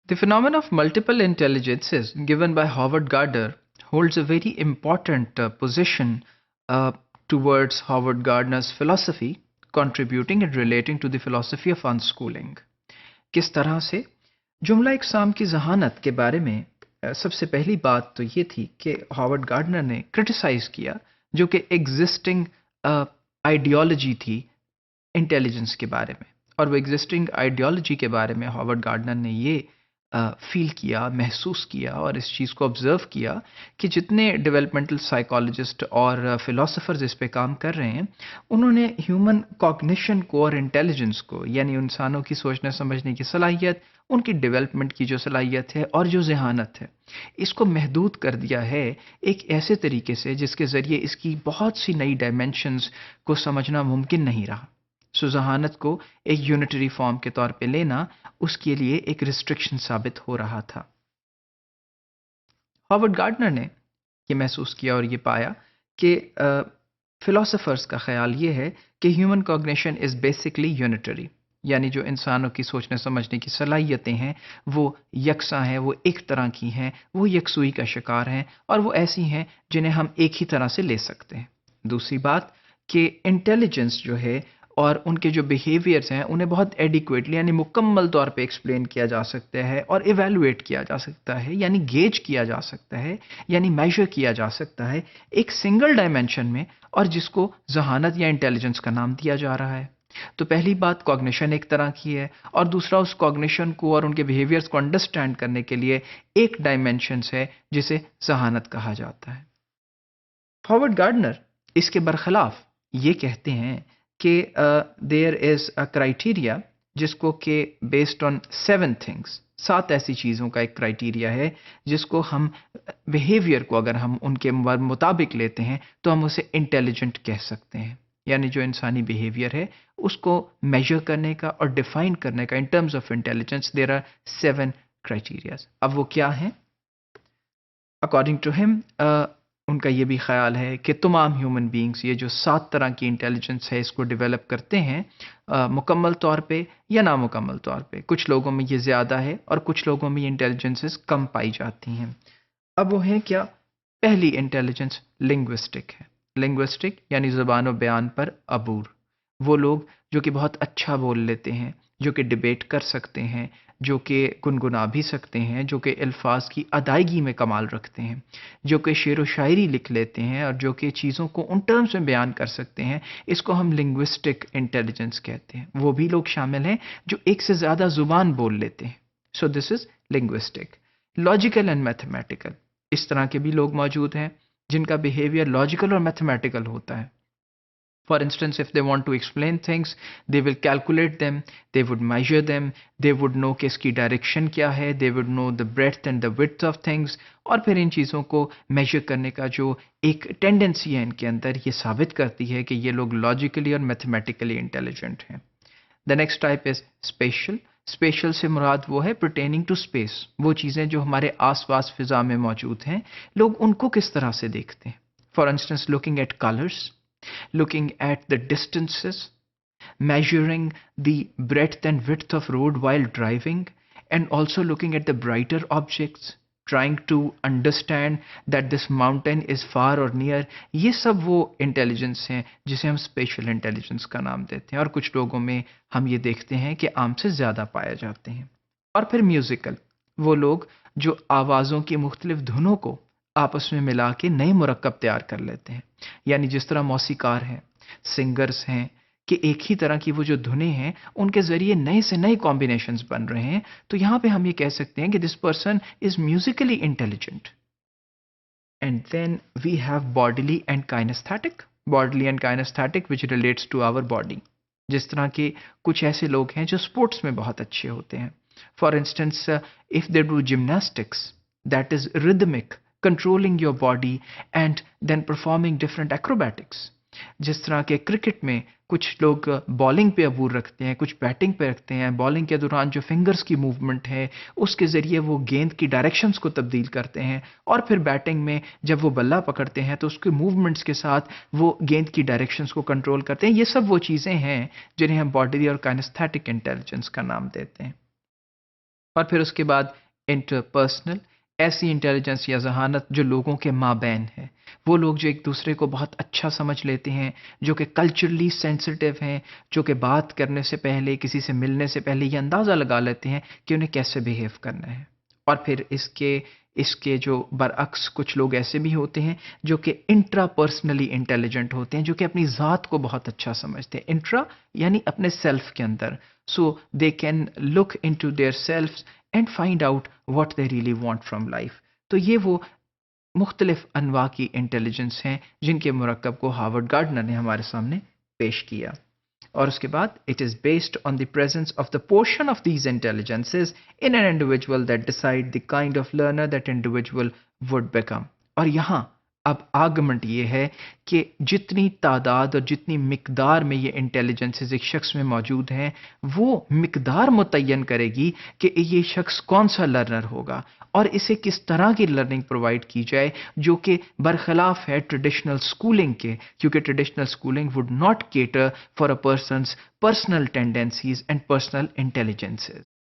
The phenomenon of multiple intelligences given by Howard Gardner holds a very important position uh, towards Howard Gardner's philosophy, contributing and relating to the philosophy of unschooling. किस तरह से जुमला इकसाम की जहानत के बारे में सबसे पहली बात तो ये थी कि हॉवर्ड गार्डनर ने क्रिटिसाइज किया जो कि एग्जिस्टिंग आइडियोलॉजी थी इंटेलिजेंस के बारे में। और वो एग्जिस्टिंग आइडियोलॉजी के बारे में हॉवर्ड गार्डनर ने ये फील किया, महसूस किया और इस चीज़ को ऑब्ज़र्व किया कि जितने डेवलपमेंटल साइकोलॉजिस्ट और फ़िलासफ़र्स इस पे काम कर रहे हैं, उन्होंने ह्यूमन कॉग्निशन को और इंटेलिजेंस को, यानी इंसानों की सोचने समझने की सलाहियत, उनकी डेवलपमेंट की जो सलाहियत है और जो ज़हानत है, इसको महदूद कर दिया है एक ऐसे तरीके से जिसके ज़रिए इसकी बहुत सी नई डायमेंशंस को समझना मुमकिन नहीं रहा। सो ज़हानत को एक यूनिटरी फॉर्म के तौर पे लेना उसके लिए एक रिस्ट्रिक्शन साबित हो रहा था। हॉवर्ड गार्डनर ने ये महसूस किया और ये पाया कि फिलोसोफर्स का ख्याल ये है कि human cognition is basically unitary, यानी जो इंसानों की सोचने समझने की सलाहियतें हैं वो यकसा हैं, वो एक तरह की हैं, वो यकसुई का शिकार हैं और वो ऐसी हैं जिन्हें हम एक ही तरह से ले सकते हैं। दूसरी बात कि इंटेलिजेंस जो है और उनके जो बिहेवियर्स हैं उन्हें बहुत एडिक्वेटली यानी मुकम्मल तौर पे एक्सप्लेन किया जा सकता है और इवैल्यूएट किया जा सकता है, यानी गेज किया जा सकता है, यानी मेजर किया जा सकता है एक सिंगल डायमेंशन में, और जिसको जहानत या इंटेलिजेंस का नाम दिया जा रहा है। तो पहली बात कॉग्निशन एक तरह की है और दूसरा उस कॉग्निशन को और उनके बिहेवियर्स को अंडरस्टैंड करने के लिए एक डायमेंशंस है जिसे जहानत कहा जाता है। हॉवर्ड गार्डनर इसके बरखिलाफ ये कहते हैं कि देयर इज़ अ क्राइटेरिया जिसको कि बेस्ड ऑन 7 थिंग्स, 7 ऐसी चीज़ों का एक क्राइटेरिया है जिसको हम बिहेवियर को अगर हम उनके मुताबिक लेते हैं तो हम उसे इंटेलिजेंट कह सकते हैं। यानी जो इंसानी बिहेवियर है उसको मेजर करने का और डिफाइन करने का in terms of intelligence there are 7 criterias. अब वो क्या हैं? अकॉर्डिंग टू हिम उनका ये भी ख्याल है कि तमाम ह्यूमन बीइंग्स ये जो 7 तरह की इंटेलिजेंस है इसको डेवलप करते हैं मुकम्मल तौर पे या नामुकम्मल तौर पे। कुछ लोगों में ये ज़्यादा है और कुछ लोगों में ये इंटेलिजेंसेस कम पाई जाती हैं। अब वो है क्या? पहली इंटेलिजेंस लिंग्विस्टिक है। लिंग्विस्टिक यानी ज़ुबान व बयान पर अबूर। वो लोग जो कि बहुत अच्छा बोल लेते हैं, जो कि डिबेट कर सकते हैं, जो कि गुनगुना भी सकते हैं, जो कि अल्फाज की अदायगी में कमाल रखते हैं, जो कि शेर व शायरी लिख लेते हैं और जो कि चीज़ों को उन टर्म्स में बयान कर सकते हैं, इसको हम लिंग्विस्टिक इंटेलिजेंस कहते हैं। वो भी लोग शामिल हैं जो एक से ज़्यादा ज़ुबान बोल लेते हैं। So this is linguistic. Logical and mathematical, इस तरह के भी लोग मौजूद हैं जिनका बिहेवियर लॉजिकल और मैथमेटिकल होता है। For instance, if they want to explain things, they will calculate them, they would measure them, they would know कि इसकी direction क्या है, they would know the breadth and the width of things, और फिर इन चीज़ों को measure करने का जो एक tendency है इनके अंदर, ये साबित करती है कि ये लोग logically और mathematically intelligent हैं। The next type is spatial. Special से मुराद वो है pertaining to space, वो चीज़ें जो हमारे आसपास फिजा में मौजूद हैं, लोग उनको किस तरह से देखते हैं। For instance looking at colors, looking at the distances, measuring the breadth and width of road while driving, and also looking at the brighter objects, trying to understand that this mountain is far or near। ये सब वो intelligence हैं जिसे हम special intelligence का नाम देते हैं और कुछ लोगों में हम ये देखते हैं कि आम से ज़्यादा पाए जाते हैं। और फिर म्यूज़िकल, वो लोग जो आवाज़ों की मुख्तलिफ धुनों को आपस में मिला के नए मुरक्कब तैयार कर लेते हैं। यानी जिस तरह मौसीकार हैं, सिंगर्स हैं कि एक ही तरह की वो जो धुनें हैं उनके ज़रिए नए से नए कॉम्बिनेशंस बन रहे हैं, तो यहाँ पे हम ये कह सकते हैं कि this person is musically intelligent. And then we have bodily and kinesthetic. Bodily and kinesthetic which relates to our body. जिस तरह के कुछ ऐसे लोग हैं जो स्पोर्ट्स में बहुत अच्छे होते हैं। For instance if they do gymnastics that is rhythmic, controlling your body and then performing different acrobatics। जिस तरह के क्रिकेट में कुछ लोग बॉलिंग पे अबूर रखते हैं, कुछ बैटिंग पे रखते हैं। बॉलिंग के दौरान जो फिंगर्स की मूवमेंट है उसके ज़रिए वो गेंद की डायरेक्शंस को तब्दील करते हैं, और फिर बैटिंग में जब वो बल्ला पकड़ते हैं तो उसके मूवमेंट्स के साथ वो गेंद की डायरेक्शंस को कंट्रोल करते हैं। ये सब वो चीज़ें हैं जिन्हें हम बॉडी और काइनेस्थेटिक इंटेलिजेंस का नाम देते हैं। اور پھر اس کے بعد انٹرپرسنل، ایسی انٹیلیجنس یا ذہانت جو لوگوں کے مابین ہے، وہ لوگ جو ایک دوسرے کو بہت اچھا سمجھ لیتے ہیں، جو کہ کلچرلی سینسٹیو ہیں، جو کہ بات کرنے سے پہلے، کسی سے ملنے سے پہلے یہ اندازہ لگا لیتے ہیں کہ انہیں کیسے بیہیو کرنا ہے۔ اور پھر اس کے جو برعکس کچھ لوگ ایسے بھی ہوتے ہیں جو کہ انٹرا پرسنلی انٹیلیجنٹ ہوتے ہیں، جو کہ اپنی ذات کو بہت اچھا سمجھتے ہیں۔ انٹرا یعنی اپنے سیلف کے اندر، so they can look into their self and find out what they really want from life. تو یہ وہ مختلف انواع کی انٹیلیجنس ہیں جن کے مرکب کو ہاورڈ گارڈنر نے ہمارے سامنے پیش کیا۔ اور اس کے بعد it is based on the presence of the portion of these intelligences in an individual that decide the kind of learner that individual would become. اور یہاں اب آرگومنٹ یہ ہے کہ جتنی تعداد اور جتنی مقدار میں یہ انٹیلیجنسز ایک شخص میں موجود ہیں، وہ مقدار متعین کرے گی کہ یہ شخص کون سا لرنر ہوگا اور اسے کس طرح کی لرننگ پرووائڈ کی جائے، جو کہ برخلاف ہے ٹریڈیشنل اسکولنگ کے، کیونکہ traditional schooling would not cater for a person's personal tendencies and personal intelligences.